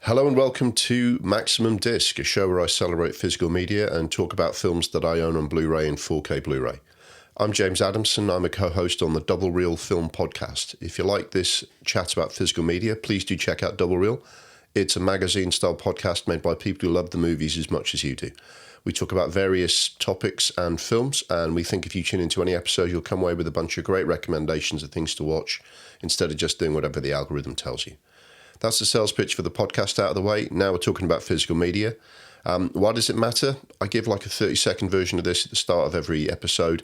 Hello and welcome to Maximum Disc, a show where I celebrate physical media and talk about films that I own on Blu Ray and 4K Blu Ray. I'm James Adamson. I'm a co-host on the Double Reel Film Podcast. If you like this chat about physical media, please do check out Double Reel. It's a magazine-style podcast made by people who love the movies as much as you do. We talk about various topics and films, and we think if you tune into any episode, you'll come away with a bunch of great recommendations of things to watch instead of just doing whatever the algorithm tells you. That's the sales pitch for the podcast out of the way. Now we're talking about physical media. Why does it matter? I give like a 30-second version of this at the start of every episode.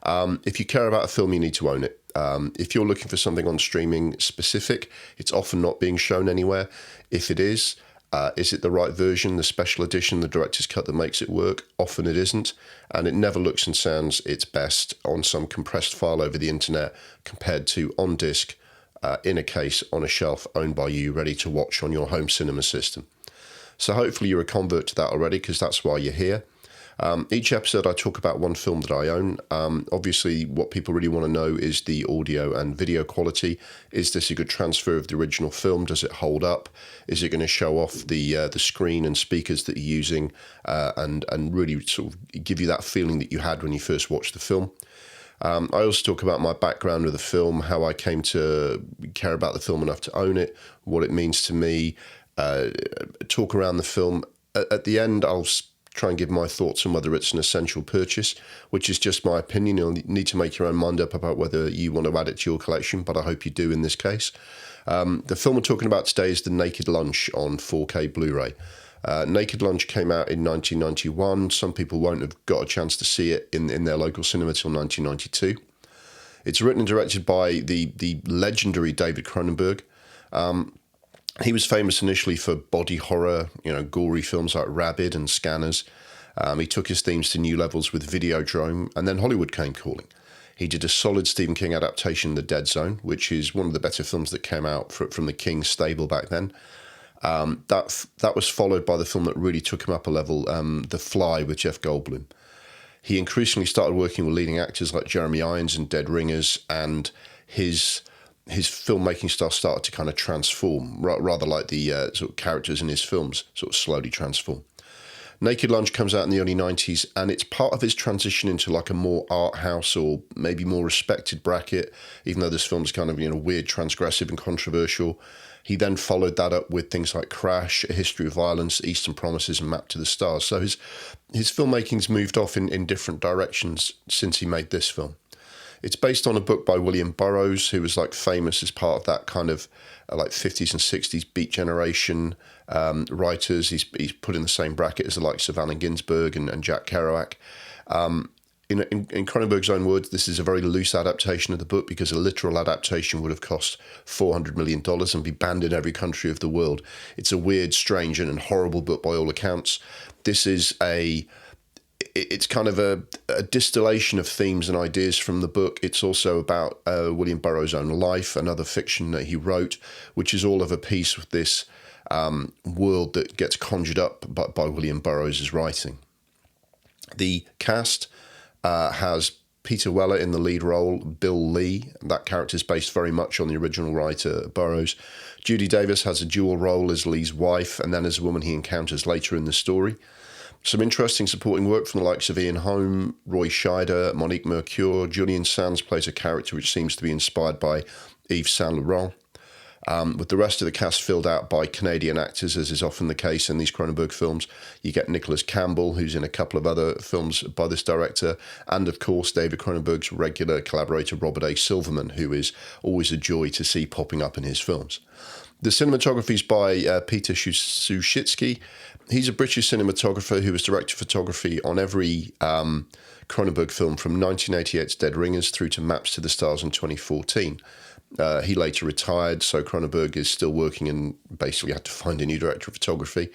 If you care about a film, you need to own it. If you're looking for something on streaming specific, it's often not being shown anywhere. If it is it the right version, the special edition, the director's cut that makes it work? Often it isn't, and it never looks and sounds its best on some compressed file over the internet compared to on disc, in a case, on a shelf, owned by you, ready to watch on your home cinema system. So hopefully you're a convert to that already, because that's why you're here. Each episode I talk about one film that I own. Obviously what people really want to know is the audio and video quality. Is this a good transfer of the original film? Does it hold up? Is it going to show off the screen and speakers that you're using, and really sort of give you that feeling that you had when you first watched the film? I also talk about my background with the film, how I came to care about the film enough to own it, what it means to me, talk around the film. At the end, I'll try and give my thoughts on whether it's an essential purchase, which is just my opinion. You'll need to make your own mind up about whether you want to add it to your collection, but I hope you do in this case. The film we're talking about today is The Naked Lunch on 4K Blu Ray. Naked Lunch came out in 1991. Some people won't have got a chance to see it in their local cinema till 1992. It's written and directed by the legendary David Cronenberg. He was famous initially for body horror, gory films like Rabid and Scanners. He took his themes to new levels with Videodrome, and then Hollywood came calling. He did a solid Stephen King adaptation, The Dead Zone, which is one of the better films that came out from the King stable back then. That was followed by the film that really took him up a level, The Fly with Jeff Goldblum. He increasingly started working with leading actors like Jeremy Irons and Dead Ringers, and his filmmaking style started to kind of transform, rather like the sort of characters in his films sort of slowly transform. Naked Lunch comes out in the early 90s, and it's part of his transition into like a more art house or maybe more respected bracket, even though this film's kind of weird, transgressive and controversial. He then followed that up with things like Crash, A History of Violence, Eastern Promises, and Map to the Stars. So his filmmaking's moved off in different directions since he made this film. It's based on a book by William Burroughs, who was like famous as part of that kind of like 50s and 60s Beat Generation writers. He's put in the same bracket as the likes of Allen Ginsberg and Jack Kerouac. In Cronenberg's own words, this is a very loose adaptation of the book because a literal adaptation would have cost $400 million and be banned in every country of the world. It's a weird, strange, and horrible book by all accounts. This is it's kind of a distillation of themes and ideas from the book. It's also about William Burroughs' own life, another fiction that he wrote, which is all of a piece with this world that gets conjured up by William Burroughs' writing. The cast has Peter Weller in the lead role, Bill Lee. That character is based very much on the original writer, Burroughs. Judy Davis has a dual role as Lee's wife and then as a woman he encounters later in the story. Some interesting supporting work from the likes of Ian Holm, Roy Scheider, Monique Mercure. Julian Sands plays a character which seems to be inspired by Yves Saint Laurent. With the rest of the cast filled out by Canadian actors, as is often the case in these Cronenberg films. You get Nicholas Campbell, who's in a couple of other films by this director, and of course David Cronenberg's regular collaborator Robert A. Silverman, who is always a joy to see popping up in his films. The cinematography is by Peter Sushitsky. He's a British cinematographer who has directed photography on every Cronenberg film from 1988's Dead Ringers through to Maps to the Stars in 2014. He later retired, so Cronenberg is still working and basically had to find a new director of photography.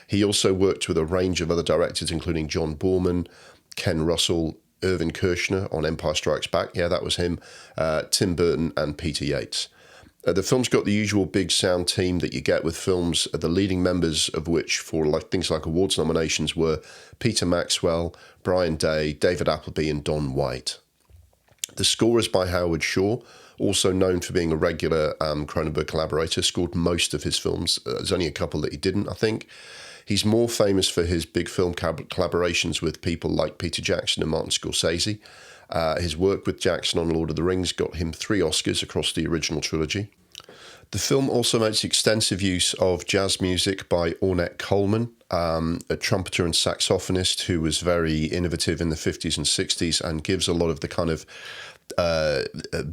He also worked with a range of other directors, including John Borman, Ken Russell, Irvin Kershner on Empire Strikes Back. Yeah, that was him. Tim Burton and Peter Yates. The film's got the usual big sound team that you get with films, the leading members of which for things like awards nominations were Peter Maxwell, Brian Day, David Appleby and Don White. The score is by Howard Shore, also known for being a regular Cronenberg collaborator, scored most of his films. There's only a couple that he didn't, I think. He's more famous for his big film collaborations with people like Peter Jackson and Martin Scorsese. His work with Jackson on Lord of the Rings got him 3 Oscars across the original trilogy. The film also makes extensive use of jazz music by Ornette Coleman, a trumpeter and saxophonist who was very innovative in the 50s and 60s and gives a lot of the kind of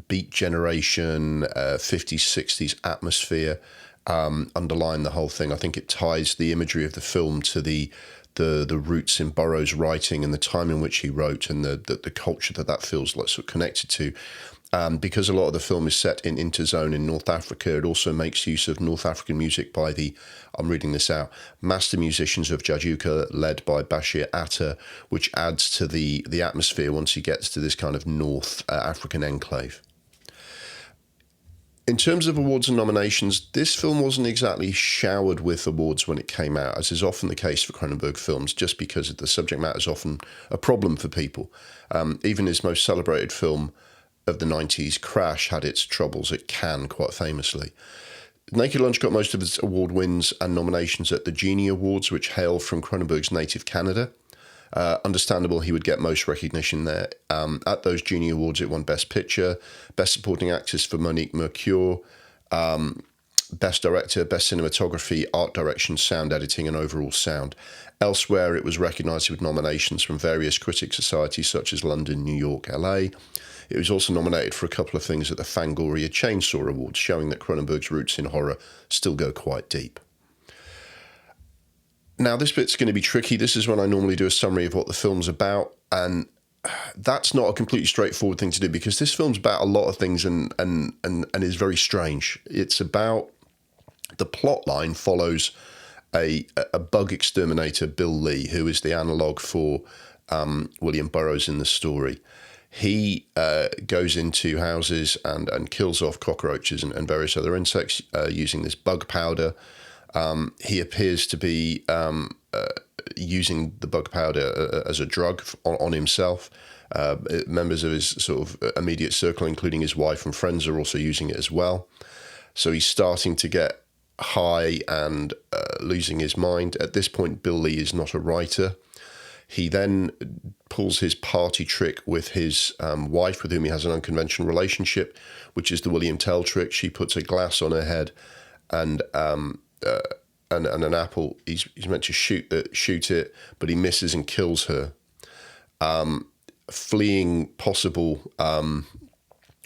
Beat Generation, 50s, 60s atmosphere underlying the whole thing. I think it ties the imagery of the film to the roots in Burroughs' writing and the time in which he wrote and the culture that feels like sort of connected to. Because a lot of the film is set in Interzone in North Africa, it also makes use of North African music by I'm reading this out, master musicians of Jajuka, led by Bashir Atta, which adds to the atmosphere once he gets to this kind of North African enclave. In terms of awards and nominations, this film wasn't exactly showered with awards when it came out, as is often the case for Cronenberg films, just because the subject matter is often a problem for people. Even his most celebrated film of the 90s, Crash, had its troubles at Cannes quite famously. Naked Lunch got most of its award wins and nominations at the Genie Awards, which hail from Cronenberg's native Canada. Understandable he would get most recognition there. At those Genie Awards, it won Best Picture, Best Supporting Actress for Monique Mercure, Best Director, Best Cinematography, Art Direction, Sound Editing, and Overall Sound. Elsewhere, it was recognised with nominations from various critic societies such as London, New York, LA. It was also nominated for a couple of things at the Fangoria Chainsaw Awards, showing that Cronenberg's roots in horror still go quite deep. Now, this bit's going to be tricky. This is when I normally do a summary of what the film's about, and that's not a completely straightforward thing to do because this film's about a lot of things and is very strange. It's about, the plot line follows a bug exterminator, Bill Lee, who is the analogue for William Burroughs in the story. He goes into houses and kills off cockroaches and various other insects using this bug powder. He appears to be using the bug powder as a drug on himself. Members of his sort of immediate circle, including his wife and friends, are also using it as well. So he's starting to get high and losing his mind. At this point, Bill Lee is not a writer. He then pulls his party trick with his wife, with whom he has an unconventional relationship, which is the William Tell trick. She puts a glass on her head and an apple. He's meant to shoot it, but he misses and kills her. Fleeing possible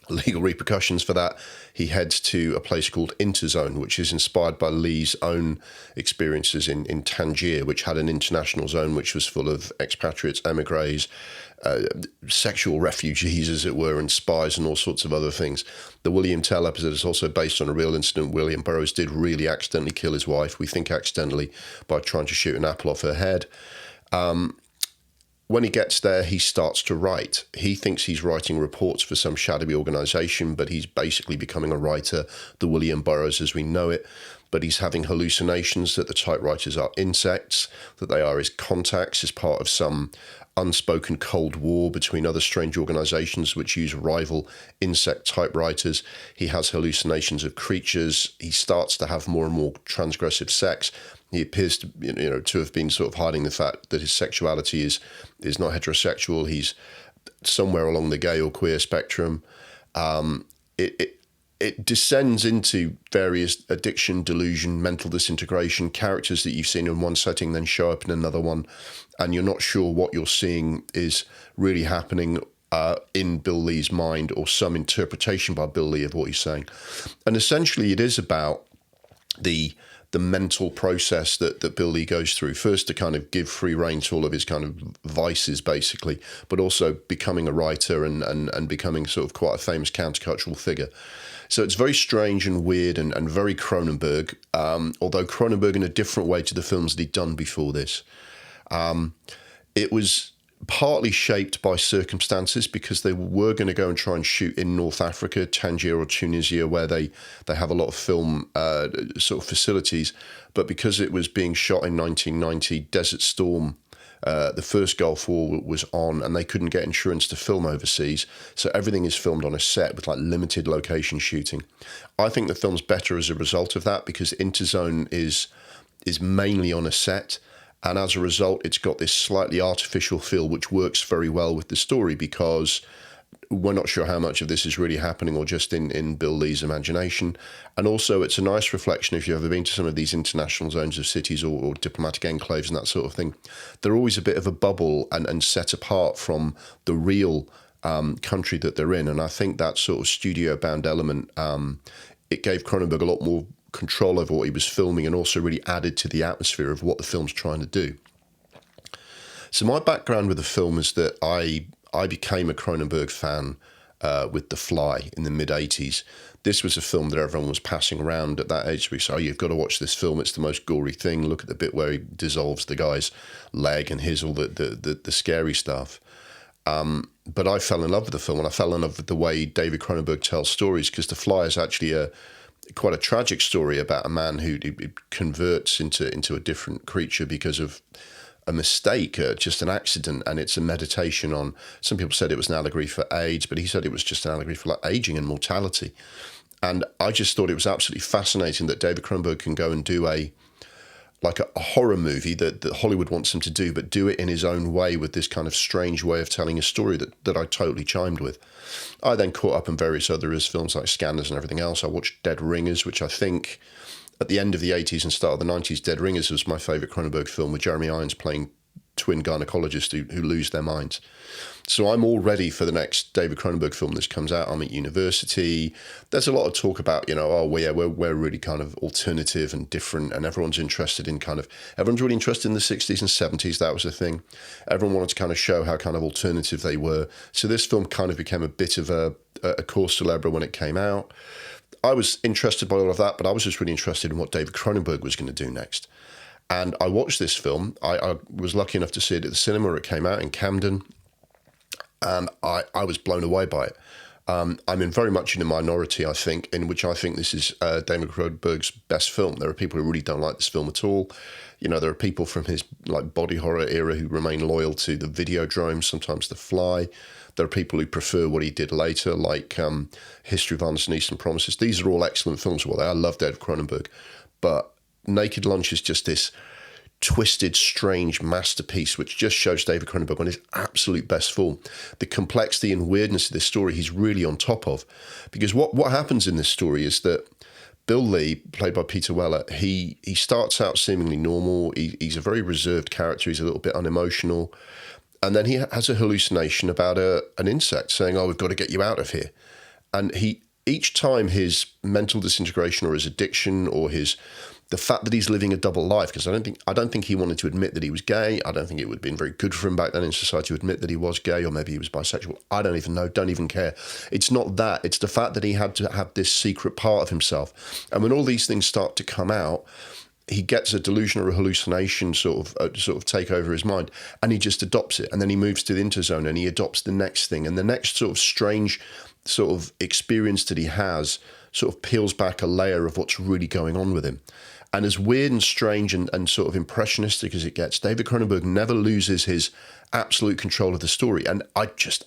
legal repercussions for that, he heads to a place called Interzone, which is inspired by Lee's own experiences in Tangier, which had an international zone which was full of expatriates, emigres, sexual refugees, as it were, and spies and all sorts of other things. The William Tell episode is also based on a real incident. William Burroughs did really accidentally kill his wife, we think accidentally, by trying to shoot an apple off her head. When he gets there, he starts to write. He thinks he's writing reports for some shadowy organisation, but he's basically becoming a writer, the William Burroughs as we know it. But he's having hallucinations that the typewriters are insects, that they are his contacts as part of some unspoken Cold War between other strange organisations which use rival insect typewriters. He has hallucinations of creatures. He starts to have more and more transgressive sex. He appears to, to have been sort of hiding the fact that his sexuality is not heterosexual. He's somewhere along the gay or queer spectrum. It descends into various addiction, delusion, mental disintegration, characters that you've seen in one setting then show up in another one, and you're not sure what you're seeing is really happening in Bill Lee's mind or some interpretation by Bill Lee of what he's saying. And essentially it is about the mental process that Bill Lee goes through, first to kind of give free rein to all of his kind of vices, basically, but also becoming a writer and becoming sort of quite a famous countercultural figure. So it's very strange and weird and very Cronenberg, although Cronenberg in a different way to the films that he'd done before this. It was partly shaped by circumstances because they were going to go and try and shoot in North Africa, Tangier or Tunisia, where they have a lot of film sort of facilities. But because it was being shot in 1990, Desert Storm The first Gulf War was on, and they couldn't get insurance to film overseas, so everything is filmed on a set with like limited location shooting. I think the film's better as a result of that, because Interzone is mainly on a set, and as a result, it's got this slightly artificial feel, which works very well with the story, because we're not sure how much of this is really happening or just in Bill Lee's imagination. And also, it's a nice reflection, if you've ever been to some of these international zones of cities or diplomatic enclaves and that sort of thing. They're always a bit of a bubble and set apart from the real country that they're in. And I think that sort of studio-bound element, it gave Cronenberg a lot more control over what he was filming, and also really added to the atmosphere of what the film's trying to do. So my background with the film is that I became a Cronenberg fan with The Fly in the mid-'80s. This was a film that everyone was passing around at that age. We said, oh, you've got to watch this film. It's the most gory thing. Look at the bit where he dissolves the guy's leg and here's all the scary stuff. But I fell in love with the film, and I fell in love with the way David Cronenberg tells stories, because The Fly is actually quite a tragic story about a man who converts into a different creature because of a mistake, just an accident, and it's a meditation on, some people said it was an allegory for AIDS, but he said it was just an allegory for like aging and mortality. And I just thought it was absolutely fascinating that David Cronenberg can go and do a horror movie that Hollywood wants him to do, but do it in his own way with this kind of strange way of telling a story that I totally chimed with. I then caught up in various other films like Scanners and everything else. I watched Dead Ringers, which I think at the end of the 80s and start of the 90s, Dead Ringers was my favourite Cronenberg film, with Jeremy Irons playing twin gynecologists who lose their minds. So I'm all ready for the next David Cronenberg film that comes out. I'm at university. There's a lot of talk about, we're really kind of alternative and different, and everyone's really interested in the 60s and 70s. That was the thing. Everyone wanted to kind of show how kind of alternative they were. So this film kind of became a bit of a cause célèbre when it came out. I was interested by all of that, but I was just really interested in what David Cronenberg was going to do next. And I watched this film. I was lucky enough to see it at the cinema where it came out in Camden, and I was blown away by it. I'm very much in a minority, I think, in which I think this is David Cronenberg's best film. There are people who really don't like this film at all. There are people from his body horror era who remain loyal to the Videodrome, sometimes The Fly. There are people who prefer what he did later, like History of Violence and Eastern Promises. These are all excellent films. Well, I love David Cronenberg, but Naked Lunch is just this twisted, strange masterpiece which just shows David Cronenberg on his absolute best form. The complexity and weirdness of this story he's really on top of, because what happens in this story is that Bill Lee, played by Peter Weller, he starts out seemingly normal. He's a very reserved character. He's a little bit unemotional. And then he has a hallucination about an insect saying, oh, we've got to get you out of here. And each time his mental disintegration or his addiction or the fact that he's living a double life, because I don't think he wanted to admit that he was gay. I don't think it would have been very good for him back then in society to admit that he was gay, or maybe he was bisexual. I don't even know, don't even care. It's not that. It's the fact that he had to have this secret part of himself. And when all these things start to come out, he gets a delusion or a hallucination sort of take over his mind, and he just adopts it. And then he moves to the interzone and he adopts the next thing. And the next sort of strange sort of experience that he has sort of peels back a layer of what's really going on with him. And as weird and strange and sort of impressionistic as it gets, David Cronenberg never loses his absolute control of the story. And I just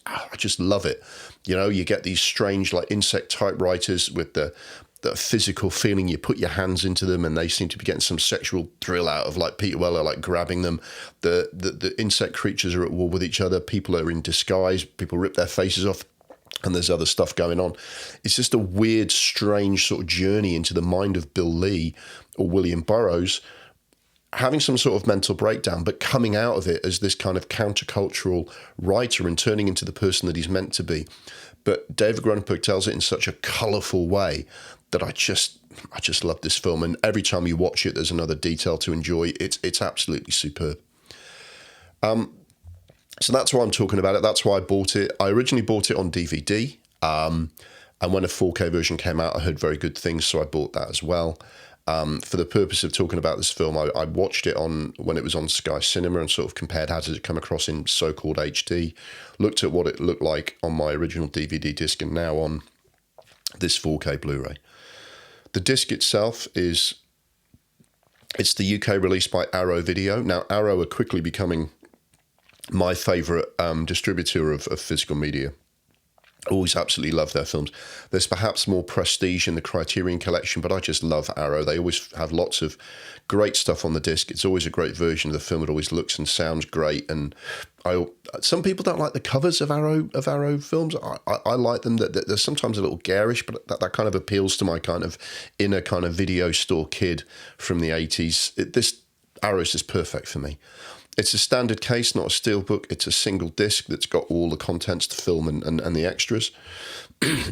love it. You get these strange insect typewriters with the physical feeling. You put your hands into them and they seem to be getting some sexual thrill out of Peter Weller, grabbing them. The insect creatures are at war with each other. People are in disguise. People rip their faces off. And there's other stuff going on. It's just a weird, strange sort of journey into the mind of Bill Lee or William Burroughs, having some sort of mental breakdown, but coming out of it as this kind of countercultural writer and turning into the person that he's meant to be. But David Cronenberg tells it in such a colourful way that I just love this film. And every time you watch it, there's another detail to enjoy. It's absolutely superb. So that's why I'm talking about it. That's why I bought it. I originally bought it on DVD. And when a 4K version came out, I heard very good things, so I bought that as well. For the purpose of talking about this film, I watched it when it was on Sky Cinema and sort of compared how does it come across in so-called HD, looked at what it looked like on my original DVD disc and now on this 4K Blu-ray. The disc itself it's the UK release by Arrow Video. Now, Arrow are quickly becoming my favourite distributor of physical media. Always absolutely love their films. There's perhaps more prestige in the Criterion Collection, but I just love Arrow. They always have lots of great stuff on the disc. It's always a great version of the film. It always looks and sounds great. And some people don't like the covers of Arrow films. I like them. That they're sometimes a little garish, but that kind of appeals to my kind of inner kind of video store kid from the 80s. This Arrow's is perfect for me. It's a standard case, not a steelbook. It's a single disc that's got all the contents to film and the extras.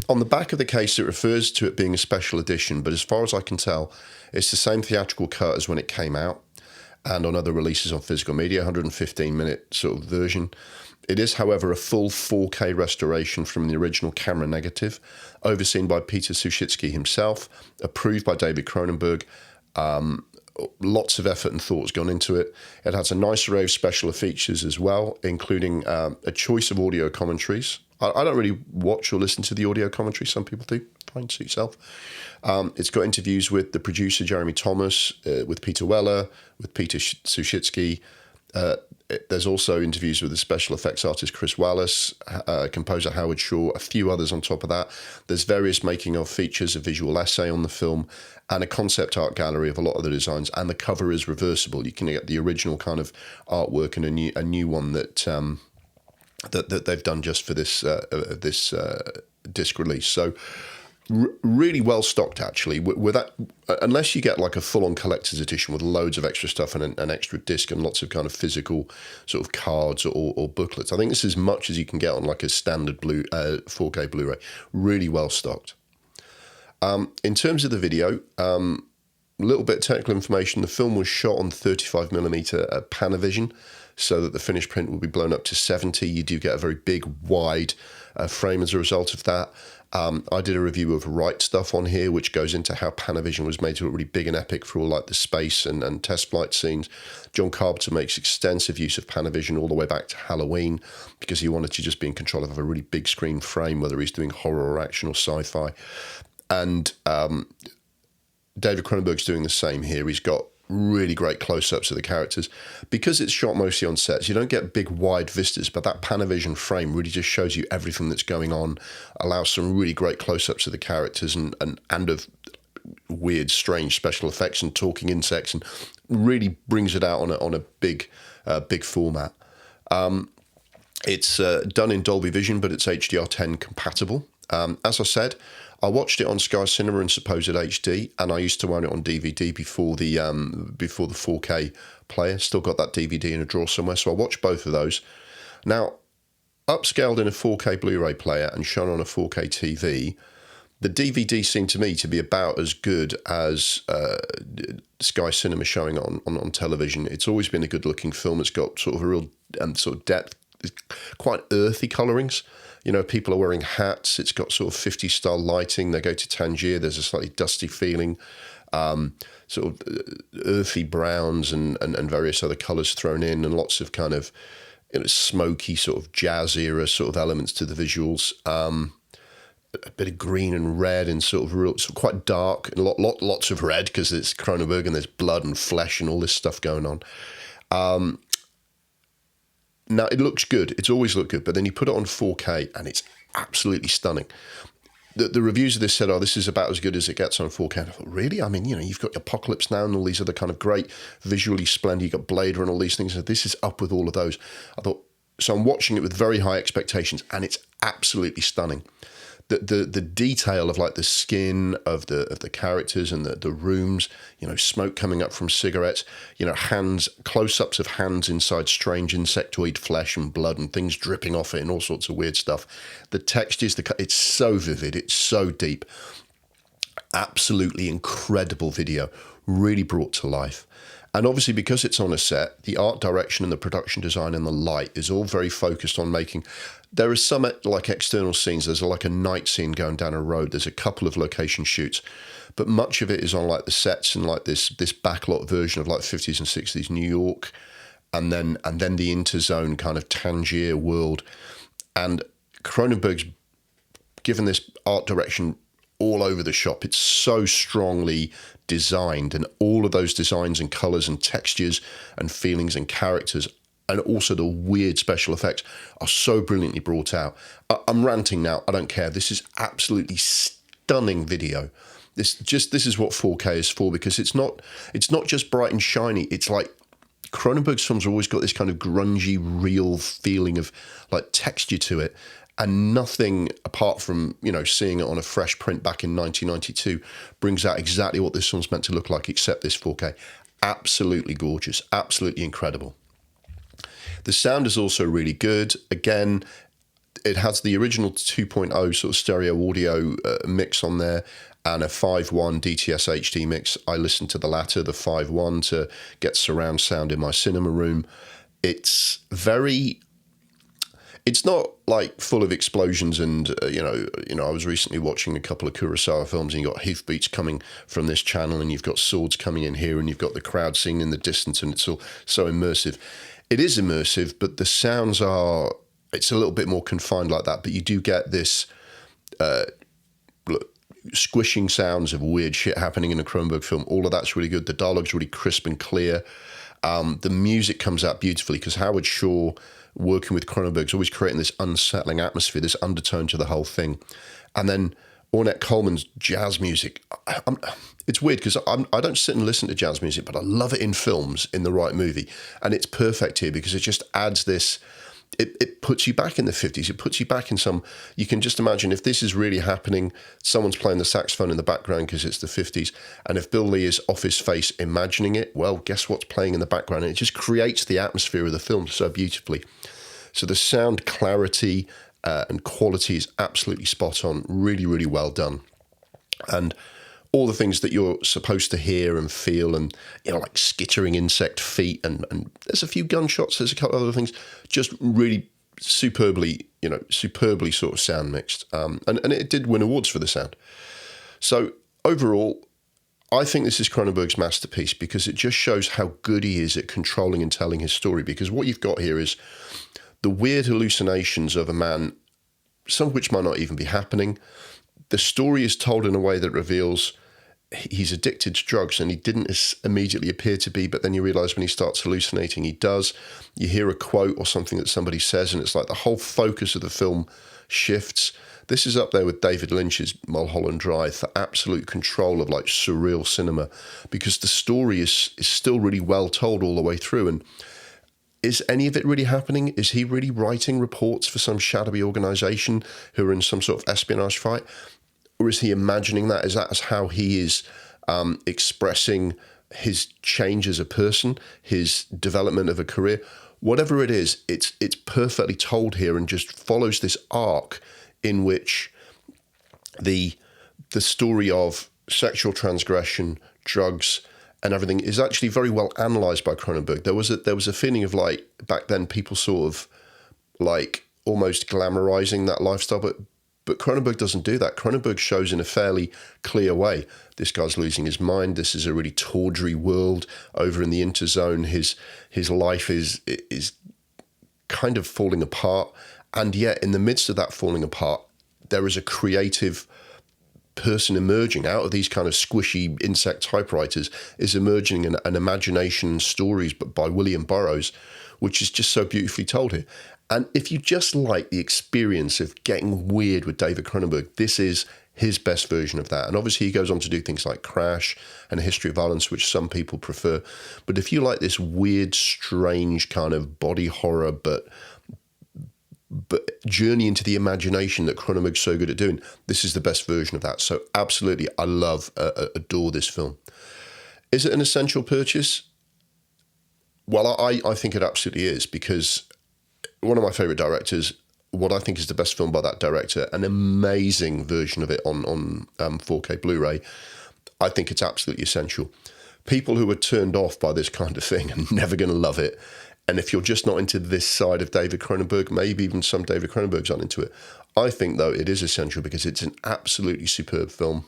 On the back of the case, it refers to it being a special edition, but as far as I can tell, it's the same theatrical cut as when it came out and on other releases on physical media, 115-minute sort of version. It is, however, a full 4K restoration from the original camera negative, overseen by Peter Suschitzky himself, approved by David Cronenberg. Lots of effort and thought has gone into it. It has a nice array of special features as well, including a choice of audio commentaries. I don't really watch or listen to the audio commentary. Some people do. Fine, suit yourself. It's got interviews with the producer Jeremy Thomas, with Peter Weller, with Peter Suschitzky. There's also interviews with the special effects artist Chris Wallace, composer Howard Shaw, a few others on top of that. There's various making of features, a visual essay on the film, and a concept art gallery of a lot of the designs. And the cover is reversible. You can get the original kind of artwork and a new one that they've done just for this disc release. So really well stocked, actually. With that, unless you get like a full-on collector's edition with loads of extra stuff and an extra disc and lots of kind of physical sort of cards or booklets, I think this is as much as you can get on like a standard 4K Blu-ray. Really well stocked. In terms of the video, a little bit of technical information. The film was shot on 35mm Panavision, so that the finished print will be blown up to 70. You do get a very big, wide frame as a result of that. I did a review of Right Stuff on here, which goes into how Panavision was made to look really big and epic for all like the space and test flight scenes. John Carpenter makes extensive use of Panavision all the way back to Halloween because he wanted to just be in control of a really big screen frame, whether he's doing horror or action or sci-fi. And David Cronenberg's doing the same here. He's got really great close-ups of the characters. Because it's shot mostly on sets, you don't get big wide vistas, but that Panavision frame really just shows you everything that's going on, allows some really great close-ups of the characters and of weird, strange special effects and talking insects, and really brings it out on a big format. It's done in Dolby Vision, but it's HDR10 compatible. As I said, I watched it on Sky Cinema in supposed HD, and I used to own it on DVD before the 4K player. Still got that DVD in a drawer somewhere, so I watched both of those. Now, upscaled in a 4K Blu-ray player and shown on a 4K TV, the DVD seemed to me to be about as good as Sky Cinema showing on television. It's always been a good-looking film. It's got sort of a real sort of depth, quite earthy colourings. You know, people are wearing hats. It's got sort of 50s style lighting. They go to Tangier. There's a slightly dusty feeling, sort of earthy browns and various other colours thrown in, and lots of kind of smoky sort of jazz era sort of elements to the visuals. A bit of green and red and sort of quite dark, and lots of red because it's Cronenberg and there's blood and flesh and all this stuff going on. Now, it looks good. It's always looked good. But then you put it on 4K and it's absolutely stunning. The reviews of this said, this is about as good as it gets on 4K. And I thought, really? I mean, you've got Apocalypse Now and all these other kind of great, visually splendid. You've got Blade Runner and all these things. So this is up with all of those. I thought, so I'm watching it with very high expectations, and it's absolutely stunning. The detail of like the skin of the characters and the rooms, smoke coming up from cigarettes, hands, close-ups of hands inside strange insectoid flesh and blood and things dripping off it and all sorts of weird stuff. The textures, it's so vivid, it's so deep. Absolutely incredible video, really brought to life. And obviously, because it's on a set, the art direction and the production design and the light is all very focused on making. There are some like external scenes. There's like a night scene going down a road. There's a couple of location shoots, but much of it is on like the sets and like this backlot version of like 50s and 60s New York, and then the interzone kind of Tangier world. And Cronenberg's given this art direction all over the shop. It's so strongly designed, and all of those designs and colors and textures and feelings and characters and also the weird special effects are so brilliantly brought out. I'm ranting now. I don't care. This is absolutely stunning video. This is what 4K is for, because it's not just bright and shiny. It's like Cronenberg's films have always got this kind of grungy, real feeling of like texture to it, and nothing apart from, you know, seeing it on a fresh print back in 1992 brings out exactly what this film's meant to look like, except this 4K. Absolutely gorgeous, absolutely incredible. The sound is also really good. Again, it has the original 2.0 sort of stereo audio mix on there, and a 5.1 DTS HD mix. I listened to the latter, the 5.1, to get surround sound in my cinema room. It's not like full of explosions and, you know, I was recently watching a couple of Kurosawa films, and you've got hoofbeats coming from this channel, and you've got swords coming in here, and you've got the crowd singing in the distance, and it's all so immersive. It is immersive, but the sounds it's a little bit more confined like that, but you do get this squishing sounds of weird shit happening in a Cronenberg film. All of that's really good. The dialogue's really crisp and clear. The music comes out beautifully, because Howard Shore, working with Cronenberg, is always creating this unsettling atmosphere, this undertone to the whole thing. And then Ornette Coleman's jazz music. It's weird, because I don't sit and listen to jazz music, but I love it in films, in the right movie. And it's perfect here, because it just adds this. It puts you back in the 50s. It puts you back in some... You can just imagine if this is really happening, someone's playing the saxophone in the background because it's the 50s, and if Bill Lee is off his face imagining it, well, guess what's playing in the background? And it just creates the atmosphere of the film so beautifully. So the sound clarity and quality is absolutely spot on. Really, really well done. And all the things that you're supposed to hear and feel, and, you know, like skittering insect feet, and there's a few gunshots, there's a couple of other things, just really superbly sort of sound mixed. And it did win awards for the sound. So overall, I think this is Cronenberg's masterpiece, because it just shows how good he is at controlling and telling his story. Because what you've got here is the weird hallucinations of a man, some of which might not even be happening. The story is told in a way that reveals he's addicted to drugs, and he didn't immediately appear to be, but then you realise when he starts hallucinating, he does. You hear a quote or something that somebody says, and it's like the whole focus of the film shifts. This is up there with David Lynch's Mulholland Drive for absolute control of like surreal cinema, because the story is still really well told all the way through. And is any of it really happening? Is he really writing reports for some shadowy organisation who are in some sort of espionage fight? Or is he imagining that? Is that how he is expressing his change as a person, his development of a career? Whatever it is, it's perfectly told here, and just follows this arc in which the story of sexual transgression, drugs, and everything is actually very well analysed by Cronenberg. There was a feeling of like, back then, people sort of like almost glamorising that lifestyle, but Cronenberg doesn't do that. Cronenberg shows in a fairly clear way, this guy's losing his mind. This is a really tawdry world over in the interzone. His life is kind of falling apart. And yet, in the midst of that falling apart, there is a creative person emerging out of these kind of squishy insect typewriters, is emerging an imagination and stories by William Burroughs, which is just so beautifully told here. And if you just like the experience of getting weird with David Cronenberg, this is his best version of that. And obviously he goes on to do things like Crash and A History of Violence, which some people prefer. But if you like this weird, strange kind of body horror, but journey into the imagination that Cronenberg's so good at doing, this is the best version of that. So absolutely, I adore this film. Is it an essential purchase? Well, I think it absolutely is, because one of my favourite directors, what I think is the best film by that director, an amazing version of it on 4K Blu Ray. I think it's absolutely essential. People who are turned off by this kind of thing are never going to love it. And if you're just not into this side of David Cronenberg, maybe even some David Cronenbergs aren't into it. I think, though, it is essential, because it's an absolutely superb film.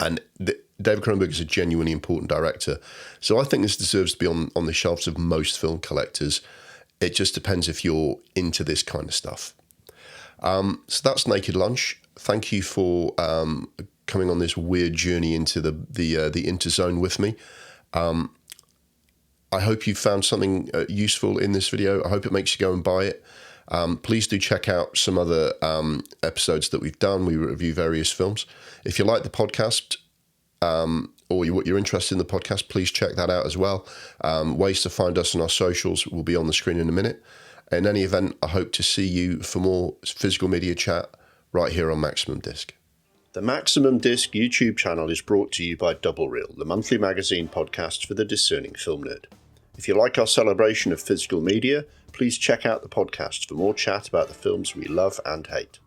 And David Cronenberg is a genuinely important director. So I think this deserves to be on the shelves of most film collectors. It just depends if you're into this kind of stuff. So that's Naked Lunch. Thank you for coming on this weird journey into the interzone with me. I hope you found something useful in this video. I hope it makes you go and buy it. Please do check out some other episodes that we've done. We review various films. If you like the podcast or you're interested in the podcast, please check that out as well. Ways to find us on our socials will be on the screen in a minute. In any event, I hope to see you for more physical media chat right here on Maximum Disc. The Maximum Disc YouTube channel is brought to you by Double Reel, the monthly magazine podcast for the discerning film nerd. If you like our celebration of physical media, please check out the podcast for more chat about the films we love and hate.